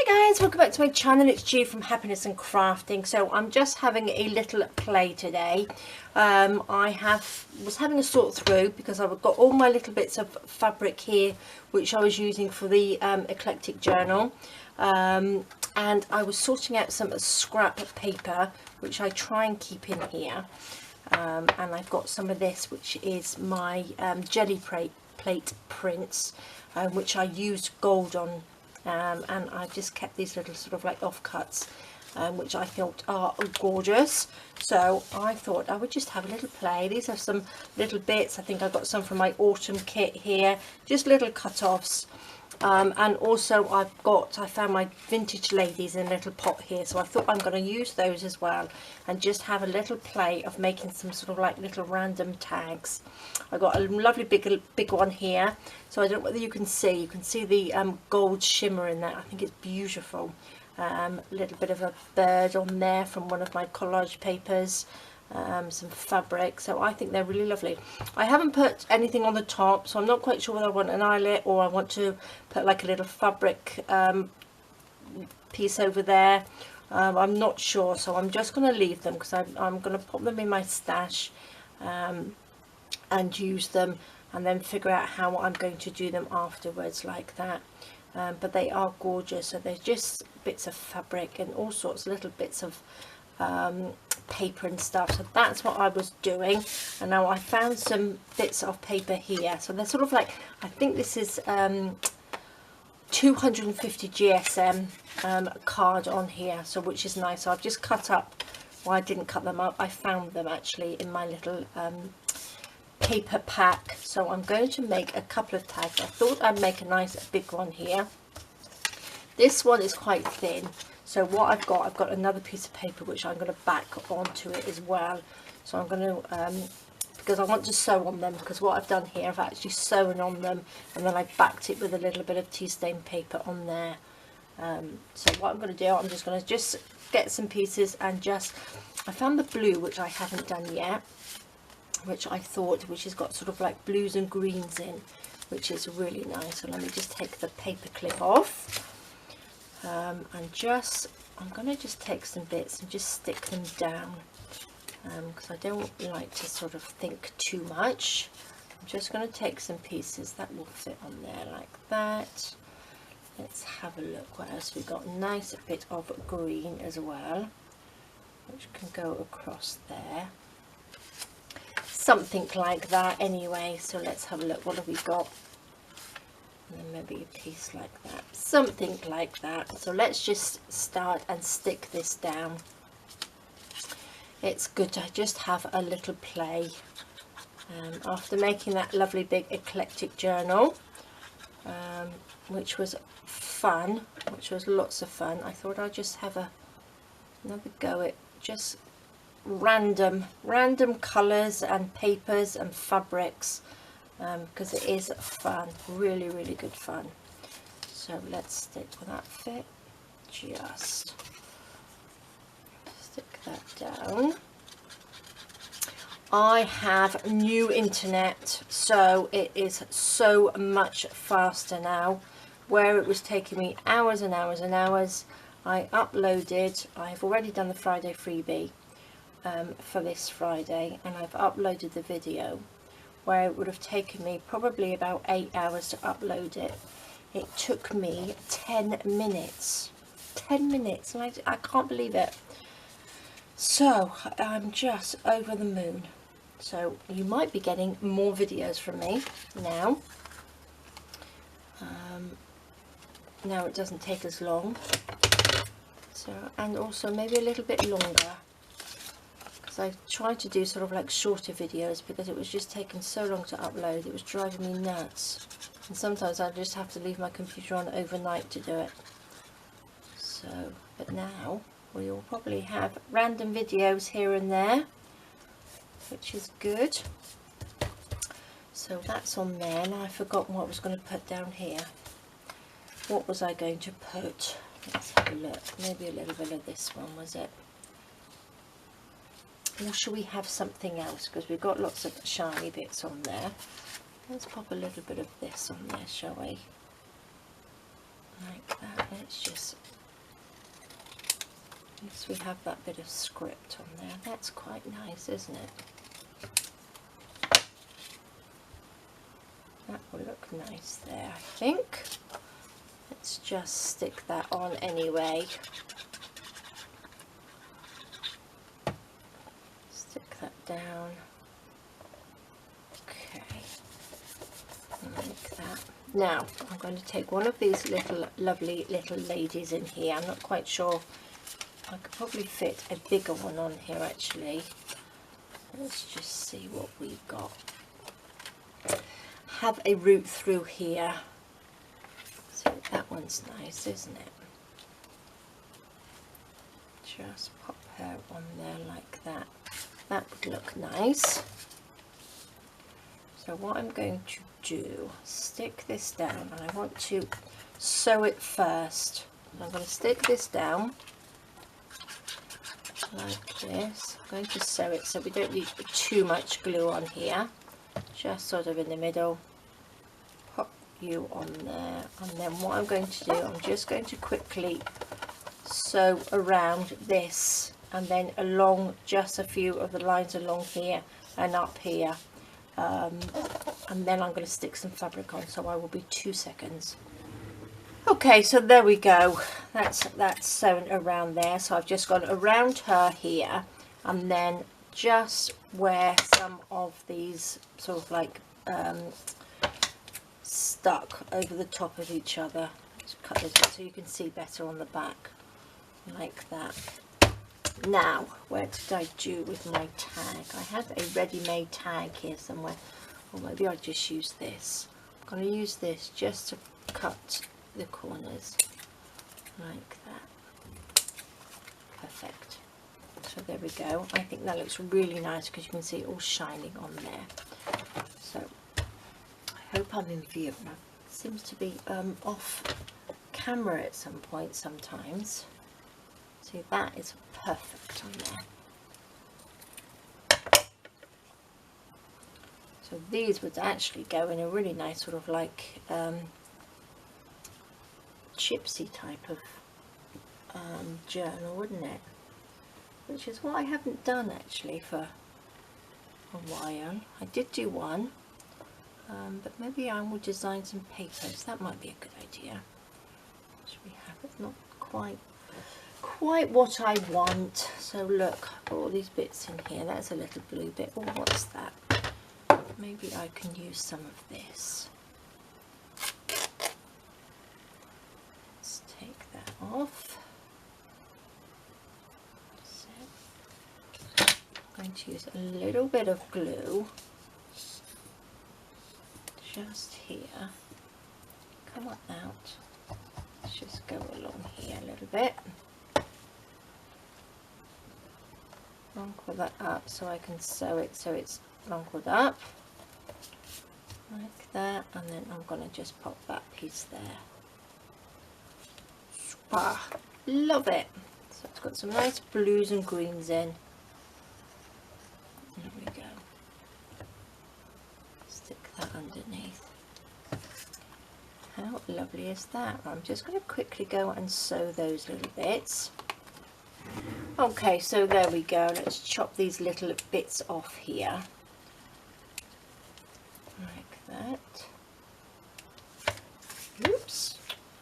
Hi guys, welcome back to my channel. It's G from Happiness and Crafting. So I'm just having a little play today. I was having a sort through because I've got all my little bits of fabric here which I was using for the eclectic journal, and I was sorting out some scrap paper which I try and keep in here, and I've got some of this which is my jelly plate prints, which I used gold on. And I just kept these little sort of like offcuts, which I thought are gorgeous. So I thought I would just have a little play. These are some little bits. I think I got some from my autumn kit here, just little cut-offs. And also I found my vintage ladies in a little pot here, so I thought I'm going to use those as well and just have a little play of making some sort of like little random tags. I got a lovely big one here, so I don't know whether you can see the gold shimmer in that. I think it's beautiful. A little bit of a bird on there from one of my collage papers. Some fabric, so I think they're really lovely. I haven't put anything on the top, so I'm not quite sure whether I want an eyelet or I want to put like a little fabric piece over there. I'm not sure, so I'm just going to leave them because I'm going to pop them in my stash and use them, and then figure out how I'm going to do them afterwards like that. But they are gorgeous. So they're just bits of fabric and all sorts of little bits of paper and stuff. So that's what I was doing, and now I found some bits of paper here. So they're sort of like, I think this is 250 GSM card on here, so which is nice. So I've just cut up, well, I didn't cut them up, I found them actually in my little paper pack. So I'm going to make a couple of tags. I thought I'd make a nice big one here. This one is quite thin, so what I've got another piece of paper which I'm going to back onto it as well. So I'm going to because I want to sew on them, because what I've done here, I've actually sewn on them and then I backed it with a little bit of tea stain paper on there. So what I'm going to do, I'm just going to get some pieces and I found the blue which I haven't done yet, which has got sort of like blues and greens in, which is really nice. So let me just take the paper clip off, and I'm going to just take some bits and just stick them down, because I don't like to sort of think too much. I'm just going to take some pieces that will fit on there like that. Let's have a look what else we've got. A nice bit of green as well, which can go across there. Something like that anyway. So let's have a look. What have we got? And then maybe a piece like that, something like that. So let's just start and stick this down. It's good to just have a little play after making that lovely big eclectic journal, which was fun, which was lots of fun. I thought I'd just have another go at just random colours and papers and fabrics, because it is fun, really good fun. So let's stick with that fit, just stick that down. I have new internet, so it is so much faster now. Where it was taking me hours and hours and hours, I've already done the Friday freebie for this Friday, and I've uploaded the video, where it would have taken me probably about 8 hours to upload it. It took me 10 minutes. 10 minutes, and I can't believe it. So I'm just over the moon. So you might be getting more videos from me now. Now it doesn't take as long. So, and also maybe a little bit longer. I tried to do sort of like shorter videos because it was just taking so long to upload. It was driving me nuts, and sometimes I just have to leave my computer on overnight to do it. So, but now we will probably have random videos here and there, which is good. So that's on there. Now I've forgotten what I was going to put down here. What was I going to put? Let's have a look. Maybe a little bit of this one, was it? Or should we have something else, because we've got lots of shiny bits on there. Let's pop a little bit of this on there, shall we? Like that. Let's just At least we have that bit of script on there. That's quite nice, isn't it? That will look nice there, I think. Let's just stick that on anyway. Stick that down. Okay, like that. Now I'm going to take one of these little lovely little ladies in here. I'm not quite sure. I could probably fit a bigger one on here actually. Let's just see what we've got. Have a root through here. So that one's nice, isn't it? Just pop her on there like that. That would look nice. So what I'm going to do, stick this down, and I want to sew it first. I'm going to stick this down like this. I'm going to sew it so we don't need too much glue on here. Just sort of in the middle. Pop you on there, and then what I'm going to do, I'm just going to quickly sew around this and then along just a few of the lines along here and up here, and then I'm going to stick some fabric on, so I will be 2 seconds. Okay, so there we go. That's sewn around there. So I've just gone around her here, and then just where some of these sort of like stuck over the top of each other. Just cut this out so you can see better on the back, like that. Now, where did I do with my tag? I had a ready-made tag here somewhere, or maybe I'll just use this. I'm going to use this just to cut the corners like that. Perfect. So there we go. I think that looks really nice because you can see it all shining on there. So I hope I'm in view. It seems to be off camera at some point sometimes. See, that is perfect on there. So these would actually go in a really nice sort of like chipsy type of journal, wouldn't it? Which is what I haven't done actually for a while. I did do one, but maybe I will design some papers. That might be a good idea. Should we have it? Not quite what I want. So look, all these bits in here. That's a little blue bit. Oh, what's that? Maybe I can use some of this. Let's take that off. So I'm going to use a little bit of glue just here. Come on out. Let's just go along here a little bit. Wrinkle that up so I can sew it so it's wrinkled up like that, and then I'm going to just pop that piece there. Ah, love it. So it's got some nice blues and greens in. There we go. Stick that underneath. How lovely is that? I'm just going to quickly go and sew those little bits. Okay, so there we go. Let's chop these little bits off here like that. Oops,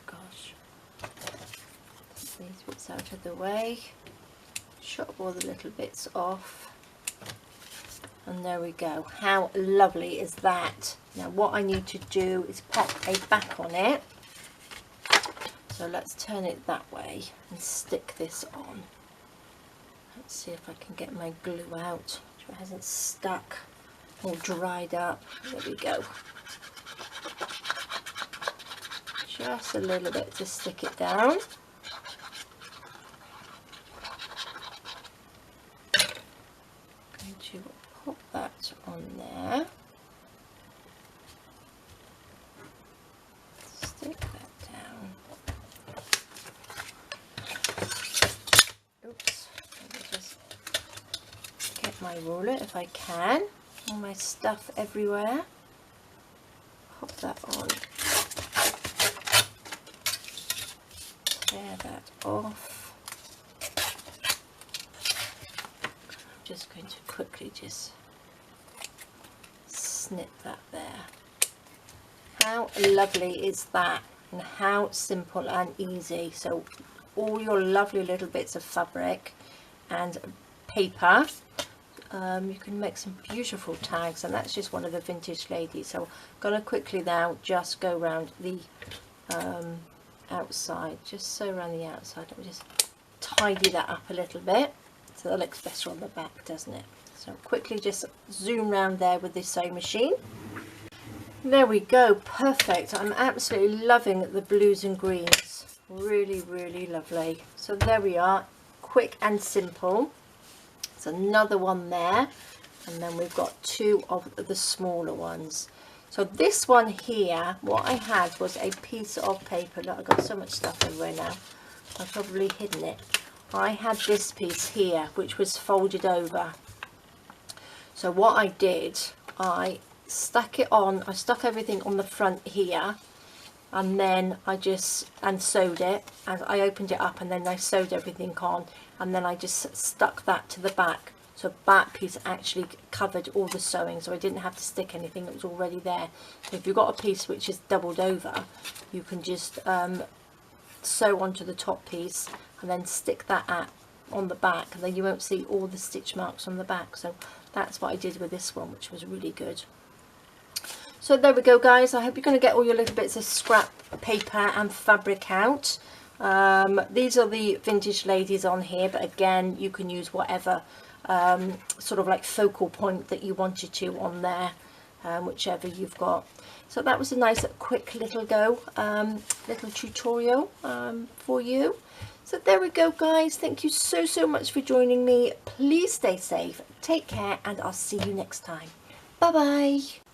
gosh. Take these bits out of the way. Chop all the little bits off, and there we go. How lovely is that? Now what I need to do is pop a back on it. So let's turn it that way and stick this on. Let's see if I can get my glue out so it hasn't stuck or dried up. There we go. Just a little bit to stick it down. I'm going to pop that on there. Stick that down. Oops. Just get my ruler if I can. All my stuff everywhere. Pop that on. Tear that off. just going to quickly just snip that there. How lovely is that, and how simple and easy. So all your lovely little bits of fabric and paper, you can make some beautiful tags, and that's just one of the vintage ladies. So I'm going to quickly now just go around the outside, just so around the outside. Let me just tidy that up a little bit so that looks better on the back, doesn't it? So quickly just zoom round there with this sewing machine. There we go, perfect. I'm absolutely loving the blues and greens, really, really lovely. So there we are, quick and simple. There's another one there, and then we've got two of the smaller ones. So this one here, what I had was a piece of paper. Look, I've got so much stuff everywhere now, I've probably hidden it. I had this piece here which was folded over. So what I did, I stuck it on, I stuck everything on the front here, and then I just sewed it, and I opened it up and then I sewed everything on, and then I just stuck that to the back. So that piece actually covered all the sewing, so I didn't have to stick anything, it was already there. So if you've got a piece which is doubled over, you can just sew onto the top piece and then stick that on the back, and then you won't see all the stitch marks on the back. So that's what I did with this one, which was really good. So there we go, guys. I hope you're going to get all your little bits of scrap paper and fabric out. These are the vintage ladies on here, but again, you can use whatever sort of like focal point that you wanted to on there, whichever you've got. So that was a nice quick little little tutorial for you. So there we go, guys. Thank you so much for joining me. Please stay safe, take care, and I'll see you next time. Bye bye.